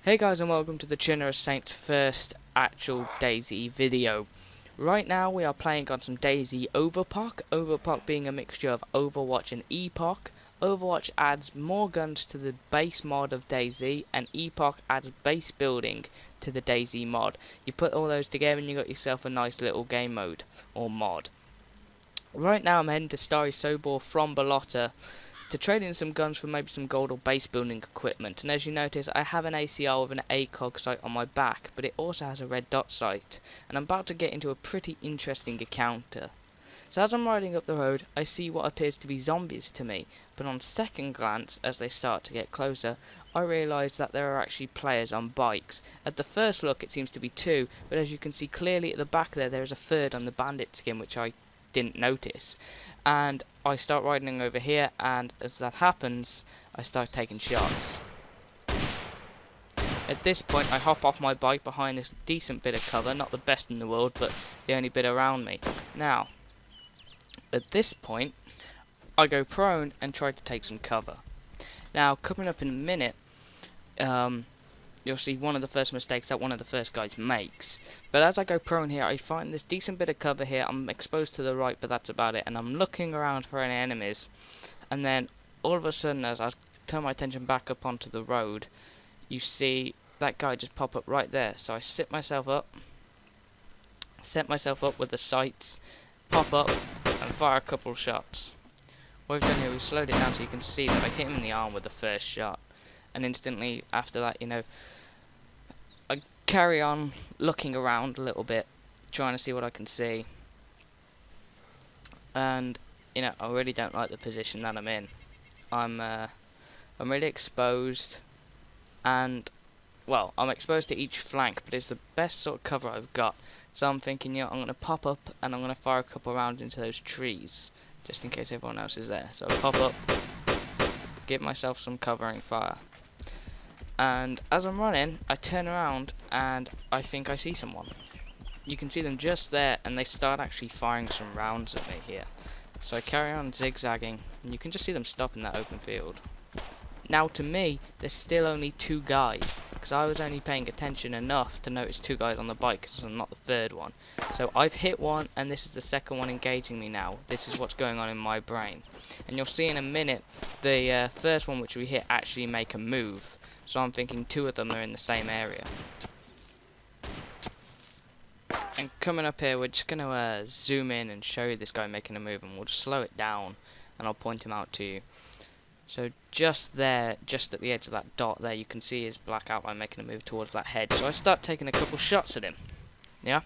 Hey guys, and welcome to the Chernarus Saints' first actual DayZ video. Right now we are playing on some DayZ Overpoch, Overpoch being a mixture of Overwatch and Epoch. Overwatch adds more guns to the base mod of DayZ, and Epoch adds base building to the DayZ mod. You put all those together and you got yourself a nice little game mode, or mod. Right now I'm heading to Starry Sobor from Balota to trade in some guns for maybe some gold or base building equipment. And as you notice, I have an ACR with an ACOG sight on my back, but it also has a red dot sight, and I'm about to get into a pretty interesting encounter. So as I'm riding up the road, I see what appears to be zombies to me, but on second glance, as they start to get closer, I realise that there are actually players on bikes. At the first look it seems to be two, but as you can see clearly at the back there is a third on the bandit skin, which I didn't notice. And I start riding over here, and as that happens, I start taking shots. At this point, I hop off my bike behind this decent bit of cover, not the best in the world, but the only bit around me. Now, at this point, I go prone and try to take some cover. Now, coming up in a minute, you'll see one of the first mistakes that one of the first guys makes. But as I go prone here, I find this decent bit of cover here. I'm exposed to the right, but that's about it. And I'm looking around for any enemies. And then, all of a sudden, as I turn my attention back up onto the road, you see that guy just pop up right there. So I set myself up with the sights, pop up, and fire a couple of shots. What we've done here, we've slowed it down so you can see that I hit him in the arm with the first shot. And instantly after that, I carry on looking around a little bit, trying to see what I can see. And I really don't like the position that I'm in. I'm really exposed, and well, I'm exposed to each flank, but it's the best sort of cover I've got. So I'm thinking, I'm going to pop up and I'm going to fire a couple rounds into those trees, just in case everyone else is there. So I pop up, give myself some covering fire. And as I'm running, I turn around and I think I see someone. You can see them just there, and they start actually firing some rounds at me here. So I carry on zigzagging, and you can just see them stop in that open field. Now to me, there's still only two guys, because I was only paying attention enough to notice two guys on the bike, because I'm not the third one. So I've hit one, and this is the second one engaging me now. This is what's going on in my brain. And you'll see in a minute, the first one which we hit actually make a move. So I'm thinking two of them are in the same area. And coming up here, we're just going to zoom in and show you this guy making a move, and we'll just slow it down and I'll point him out to you. So just there, just at the edge of that dot there, you can see his black outline making a move towards that head. So I start taking a couple shots at him. Yeah?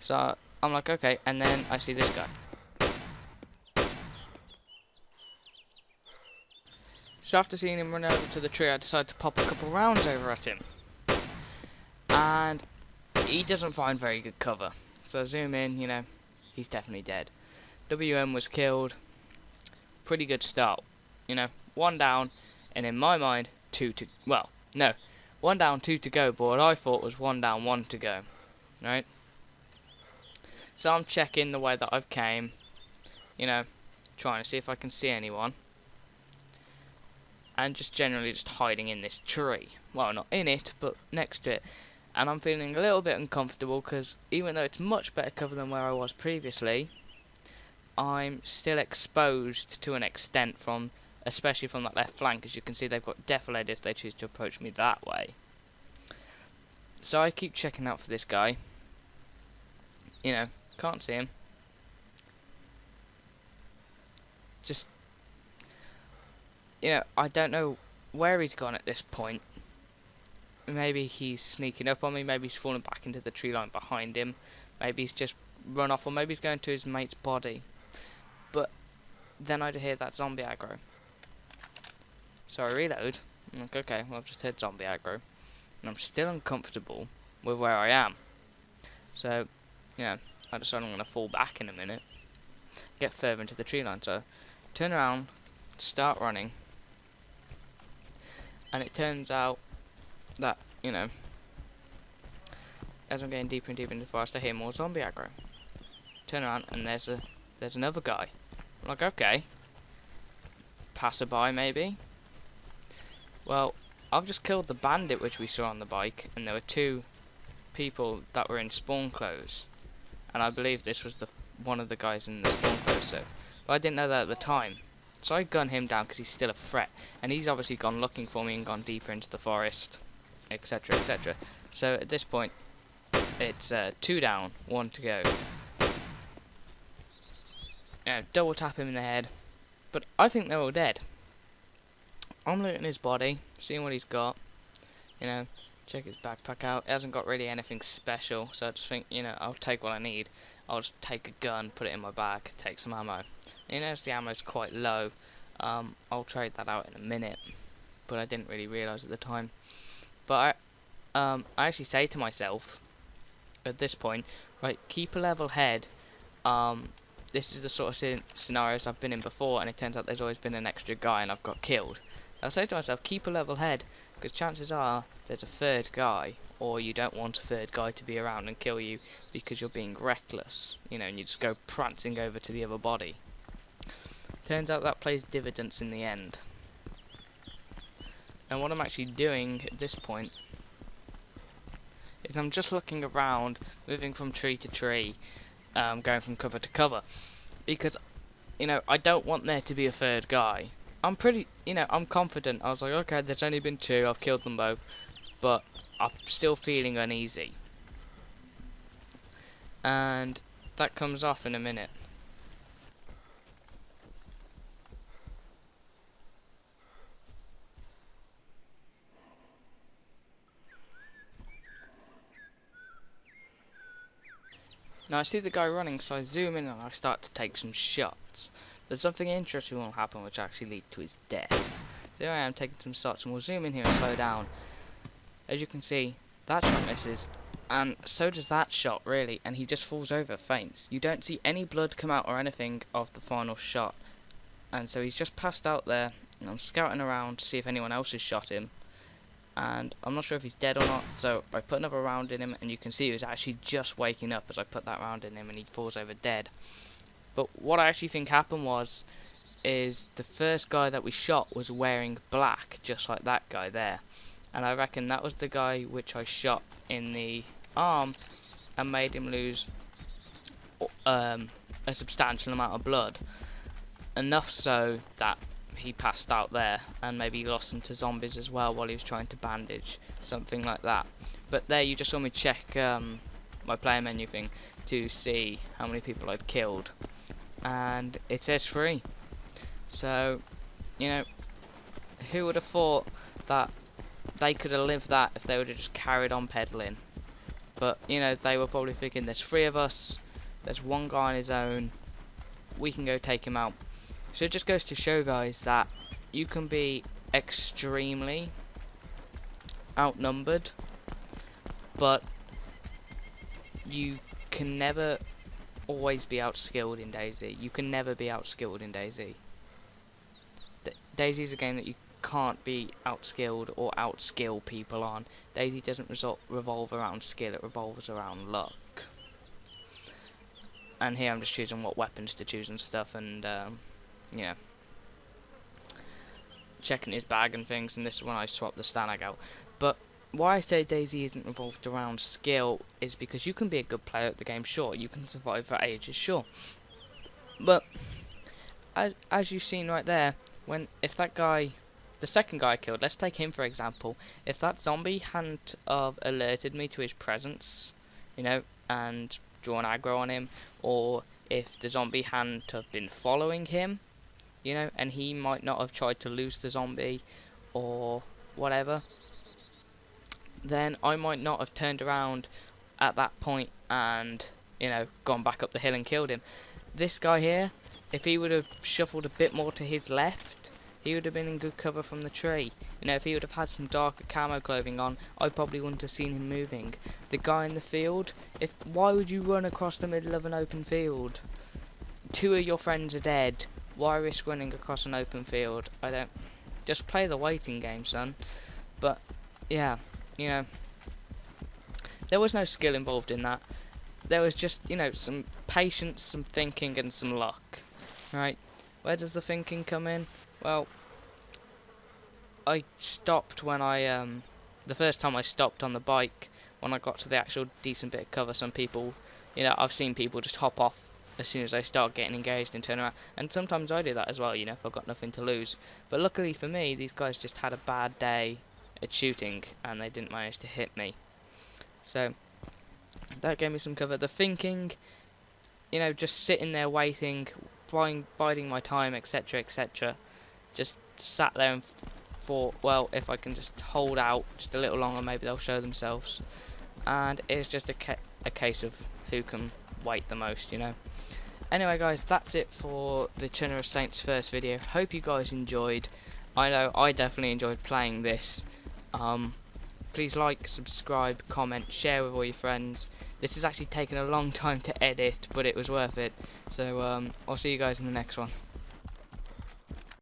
So I'm like, okay, and then I see this guy. So after seeing him run over to the tree, I decide to pop a couple rounds over at him. And he doesn't find very good cover. So I zoom in, he's definitely dead. WM was killed. Pretty good start. One down, and in my mind, one down, two to go, but what I thought was one down, one to go. Right? So I'm checking the way that I've came, trying to see if I can see anyone. And just generally just hiding in this tree. Well, not in it, but next to it. And I'm feeling a little bit uncomfortable, because even though it's much better cover than where I was previously, I'm still exposed to an extent especially from that left flank. As you can see, they've got defilade if they choose to approach me that way. So I keep checking out for this guy. Can't see him. Just I don't know where he's gone at this point. Maybe he's sneaking up on me, maybe he's fallen back into the tree line behind him, maybe he's just run off, or maybe he's going to his mate's body. But then I hear that zombie aggro. So I reload, I'm like, okay, well I've just heard zombie aggro, and I'm still uncomfortable with where I am. So, I decide I'm going to fall back in a minute, get further into the tree line. So turn around, start running. And it turns out that, as I'm getting deeper and deeper into the forest, I hear more zombie aggro. Turn around, and there's another guy. I'm like, okay. Passerby, maybe? Well, I've just killed the bandit which we saw on the bike, and there were 2 people that were in spawn clothes, and I believe this was one of the guys in the spawn clothes. So, but I didn't know that at the time, so I gunned him down because he's still a threat, and he's obviously gone looking for me and gone deeper into the forest, etc., etc. So at this point, it's 2 down, 1 to go. Double tap him in the head, but I think they're all dead. I'm looking at his body, seeing what he's got, check his backpack out. It hasn't got really anything special, so I just think, I'll take what I need. I'll just take a gun, put it in my bag, take some ammo. As the ammo's quite low, I'll trade that out in a minute, but I didn't really realise at the time. But I actually say to myself, at this point, right, keep a level head. This is the sort of scenarios I've been in before, and it turns out there's always been an extra guy and I've got killed. I'll say to myself, keep a level head, because chances are there's a 3rd guy, or you don't want a 3rd guy to be around and kill you because you're being reckless, and you just go prancing over to the other body. Turns out that plays dividends in the end. And what I'm actually doing at this point is I'm just looking around, moving from tree to tree, going from cover to cover, because I don't want there to be a 3rd guy. I'm pretty, I'm confident. I was like, okay, there's only been 2, I've killed them both, but I'm still feeling uneasy, and that comes off in a minute. Now I see the guy running, so I zoom in and I start to take some shots. But something interesting will happen which actually lead to his death. So here I am taking some shots, and we'll zoom in here and slow down. As you can see, that shot misses, and so does that shot really, and he just falls over, faints. You don't see any blood come out or anything of the final shot, and so he's just passed out there, and I'm scouting around to see if anyone else has shot him. And I'm not sure if he's dead or not, so I put another round in him, and you can see he was actually just waking up as I put that round in him, and he falls over dead. But what I actually think happened is the first guy that we shot was wearing black, just like that guy there, and I reckon that was the guy which I shot in the arm and made him lose a substantial amount of blood, enough so that he passed out there, and maybe he lost them to zombies as well while he was trying to bandage, something like that. But there you just saw me check my player menu thing to see how many people I'd killed, and it says 3. So, who would have thought that they could have lived that if they would have just carried on peddling? But, they were probably thinking, there's 3 of us, there's 1 guy on his own, we can go take him out. So it just goes to show, guys, that you can be extremely outnumbered, but you can never always be outskilled in DayZ. You can never be outskilled in DayZ. DayZ is a game that you can't be outskilled or outskill people on. DayZ doesn't revolve around skill, it revolves around luck. And here I'm just choosing what weapons to choose and stuff, and checking his bag and things, and this is when I swap the Stanag out. But why I say DayZ isn't revolved around skill is because you can be a good player at the game, sure, you can survive for ages, sure, but as you've seen right there, if that guy, the second guy I killed, let's take him for example, if that zombie hadn't have alerted me to his presence, and drawn aggro on him, or if the zombie hadn't have been following him, and he might not have tried to lose the zombie or whatever, then I might not have turned around at that point and, gone back up the hill and killed him. This guy here, if he would have shuffled a bit more to his left, he would have been in good cover from the tree. If he would have had some darker camo clothing on, I probably wouldn't have seen him moving. The guy in the field, why would you run across the middle of an open field? 2 of your friends are dead. Why risk running across an open field? Just play the waiting game, son. But, yeah, there was no skill involved in that. There was just, some patience, some thinking, and some luck. Right? Where does the thinking come in? Well, I stopped when I the first time I stopped on the bike, when I got to the actual decent bit of cover. Some people, I've seen people just hop off as soon as they start getting engaged and turn around, and sometimes I do that as well, if I've got nothing to lose. But luckily for me, these guys just had a bad day at shooting and they didn't manage to hit me, so that gave me some cover. The thinking, just sitting there waiting, biding my time, etc, etc, just sat there and thought, well, if I can just hold out just a little longer, maybe they'll show themselves. And it's just a case of who can wait the most, Anyway, guys, that's it for the Chernarus Saints first video. Hope you guys enjoyed. I know I definitely enjoyed playing this. Please like, subscribe, comment, share with all your friends. This has actually taken a long time to edit, but it was worth it. So I'll see you guys in the next one.